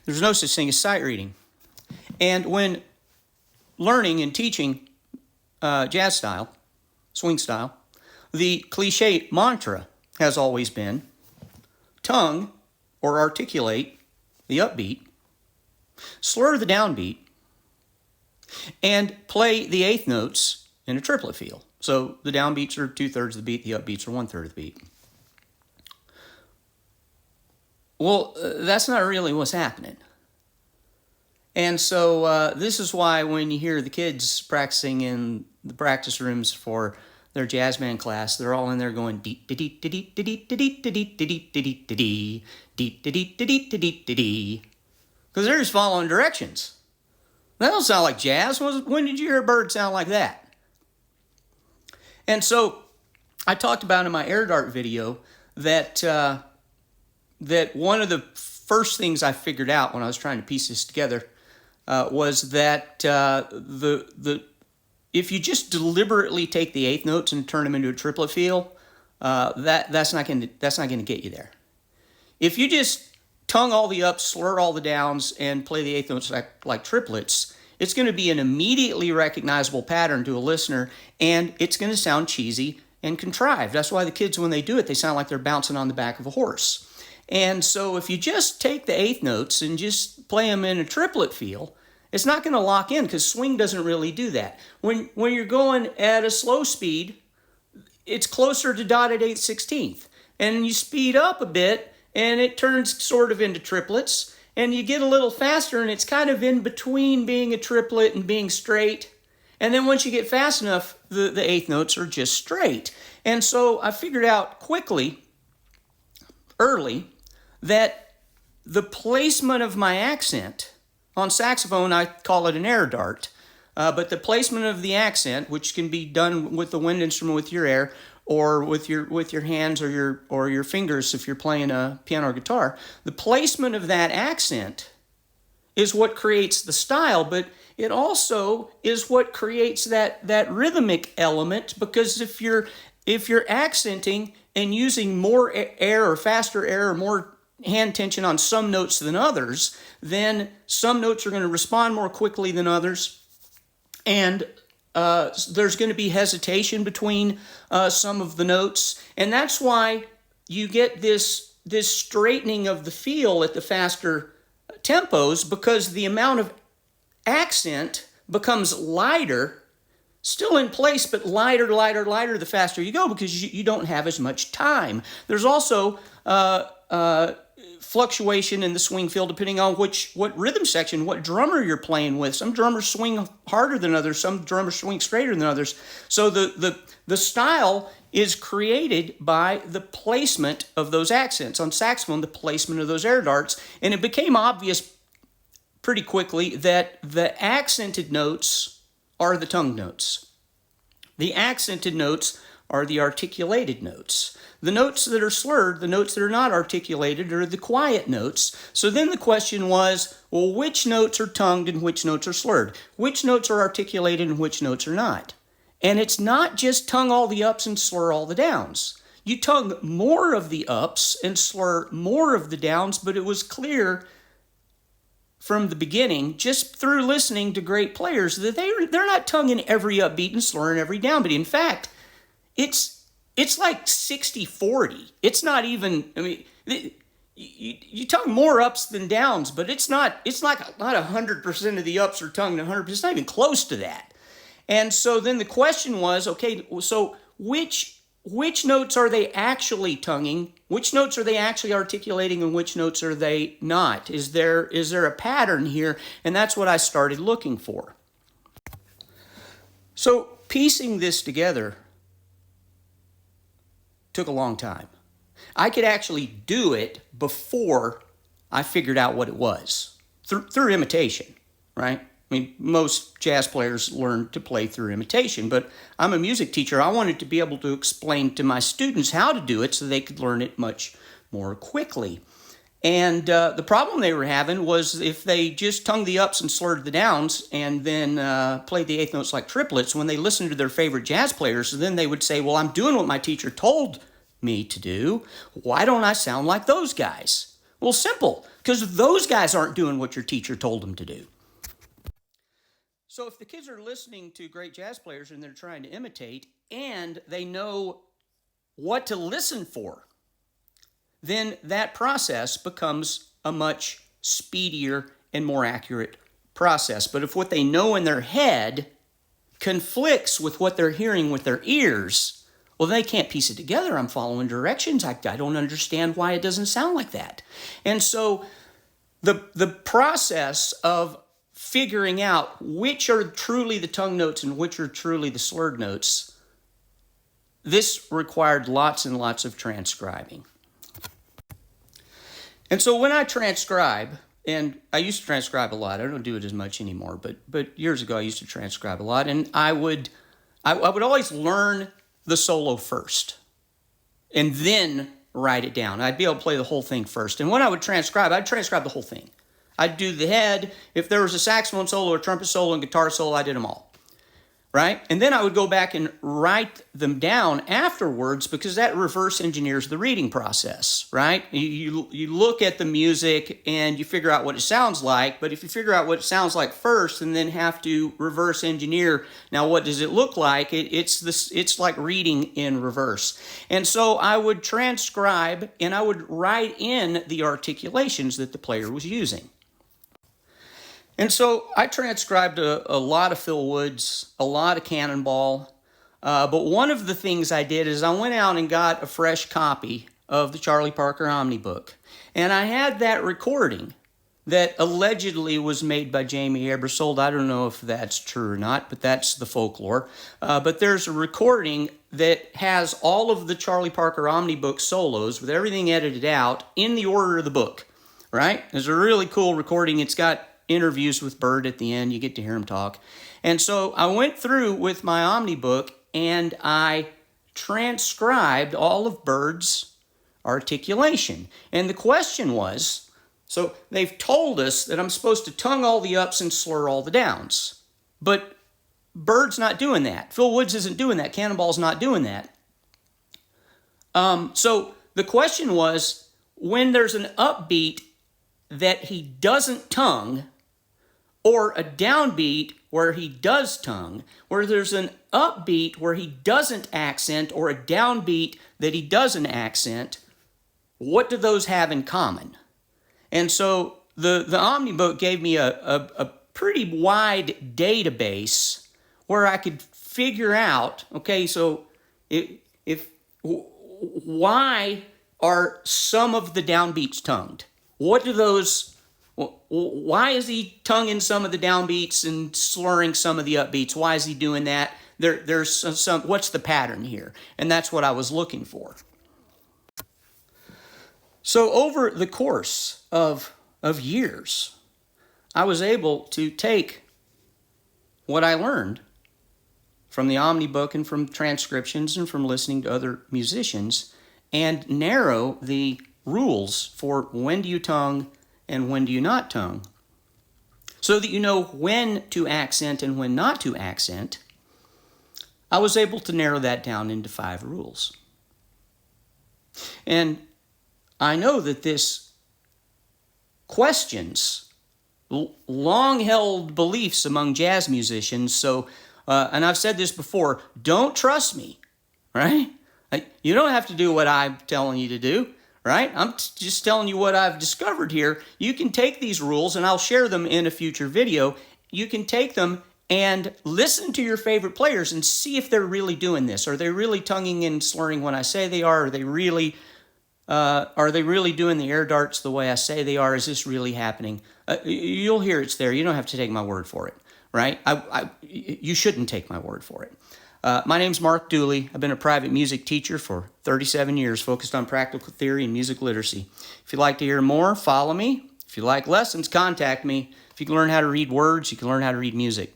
There's no such thing as sight reading. And when learning and teaching jazz style, swing style, the cliche mantra has always been tongue or articulate the upbeat, slur the downbeat, and play the eighth notes in a triplet feel. So the downbeats are 2/3 of the beat, the upbeats are 1/3 of the beat. Well, that's not really what's happening. And so this is why when you hear the kids practicing in the practice rooms for their jazz band class, they're all in there going dee dee dee dee dee dee dee dee dee dee dee dee dee dee dee dee, because they're just following directions. That don't sound like jazz. When did you hear a bird sound like that? And so I talked about in my air dart video that that one of the first things I figured out when I was trying to piece this together was that if you just deliberately take the eighth notes and turn them into a triplet feel, that's not going to get you there. If you just tongue all the ups, slur all the downs, and play the eighth notes like triplets, it's going to be an immediately recognizable pattern to a listener, and it's going to sound cheesy and contrived. That's why the kids, when they do it, they sound like they're bouncing on the back of a horse. And so if you just take the eighth notes and just play them in a triplet feel, it's not going to lock in, because swing doesn't really do that. When you're going at a slow speed, it's closer to dotted 8/16. And you speed up a bit, and it turns sort of into triplets. And you get a little faster, and it's kind of in between being a triplet and being straight. And then once you get fast enough, the eighth notes are just straight. And so I figured out quickly, early, that the placement of my accent on saxophone, I call it an air dart, but the placement of the accent, which can be done with the wind instrument with your air, or with your hands or your fingers if you're playing a piano or guitar, the placement of that accent is what creates the style, but it also is what creates that rhythmic element, because if you're accenting and using more air or faster air or more hand tension on some notes than others, then some notes are going to respond more quickly than others, and there's going to be hesitation between some of the notes, and that's why you get this straightening of the feel at the faster tempos, because the amount of accent becomes lighter, still in place, but lighter the faster you go, because you don't have as much time. There's also fluctuation in the swing feel depending on what rhythm section, what drummer you're playing with. Some drummers swing harder than others, some drummers swing straighter than others. So the style is created by the placement of those accents. On saxophone, the placement of those air darts, and it became obvious pretty quickly that the accented notes are the tongue notes. The accented notes are the articulated notes. The notes that are slurred, the notes that are not articulated, are the quiet notes. So then the question was, well, which notes are tongued and which notes are slurred? Which notes are articulated and which notes are not? And it's not just tongue all the ups and slur all the downs. You tongue more of the ups and slur more of the downs, but it was clear from the beginning, just through listening to great players, that they're not tonguing every upbeat and slurring every downbeat. In fact, it's like 60-40. It's not even, I mean, you tongue more ups than downs, but it's not 100% of the ups are tongued 100%. It's not even close to that. And so then the question was, okay, so which notes are they actually tonguing? Which notes are they actually articulating, and which notes are they not? Is there a pattern here? And that's what I started looking for. So piecing this together took a long time. I could actually do it before I figured out what it was, through imitation, right? I mean, most jazz players learn to play through imitation, but I'm a music teacher. I wanted to be able to explain to my students how to do it so they could learn it much more quickly. And the problem they were having was if they just tongued the ups and slurred the downs and then played the eighth notes like triplets, when they listened to their favorite jazz players, then they would say, well, I'm doing what my teacher told me to do. Why don't I sound like those guys? Well, simple, because those guys aren't doing what your teacher told them to do. So if the kids are listening to great jazz players and they're trying to imitate and they know what to listen for, then that process becomes a much speedier and more accurate process. But if what they know in their head conflicts with what they're hearing with their ears, well, they can't piece it together. I'm following directions. I don't understand why it doesn't sound like that. And so the process of figuring out which are truly the tongue notes and which are truly the slurred notes, this required lots and lots of transcribing. And so when I transcribe, and I used to transcribe a lot. I don't do it as much anymore, but years ago I used to transcribe a lot, and I would always learn the solo first and then write it down. I'd be able to play the whole thing first. And when I would transcribe, I'd transcribe the whole thing. I'd do the head. If there was a saxophone solo, a trumpet solo, and guitar solo, I did them all. Right? And then I would go back and write them down afterwards because that reverse engineers the reading process, right? You look at the music and you figure out what it sounds like, but if you figure out what it sounds like first and then have to reverse engineer, now what does it look like? It's like reading in reverse. And so I would transcribe and I would write in the articulations that the player was using. And so I transcribed a lot of Phil Woods, a lot of Cannonball, but one of the things I did is I went out and got a fresh copy of the Charlie Parker Omni book. And I had that recording that allegedly was made by Jamie Ebersold. I don't know if that's true or not, but that's the folklore. But there's a recording that has all of the Charlie Parker Omni book solos with everything edited out in the order of the book, right? It's a really cool recording. It's got interviews with Bird at the end. You get to hear him talk. And so I went through with my Omni book and I transcribed all of Bird's articulation. And the question was, so they've told us that I'm supposed to tongue all the ups and slur all the downs. But Bird's not doing that. Phil Woods isn't doing that. Cannonball's not doing that. So the question was, when there's an upbeat that he doesn't tongue, or a downbeat where he does tongue, where there's an upbeat where he doesn't accent, or a downbeat that he doesn't accent, what do those have in common? And so the Omnibook gave me a pretty wide database where I could figure out, okay, so why are some of the downbeats tongued? What do those... Why is he tonguing some of the downbeats and slurring some of the upbeats? Why is he doing that? There's some. What's the pattern here? And that's what I was looking for. So over the course of years, I was able to take what I learned from the Omni book and from transcriptions and from listening to other musicians and narrow the rules for when do you tongue and when do you not tongue, so that you know when to accent and when not to accent. I was able to narrow that down into 5 rules. And I know that this questions long-held beliefs among jazz musicians, so, and I've said this before, don't trust me, right? You don't have to do what I'm telling you to do. Right? I'm just telling you what I've discovered here. You can take these rules, and I'll share them in a future video. You can take them and listen to your favorite players and see if they're really doing this. Are they really tonguing and slurring when I say they are? Are they really doing the air darts the way I say they are? Is this really happening? You'll hear it's there. You don't have to take my word for it, right? You shouldn't take my word for it. My name's Mark Dooley. I've been a private music teacher for 37 years, focused on practical theory and music literacy. If you'd like to hear more, follow me. If you like lessons, contact me. If you can learn how to read words, you can learn how to read music.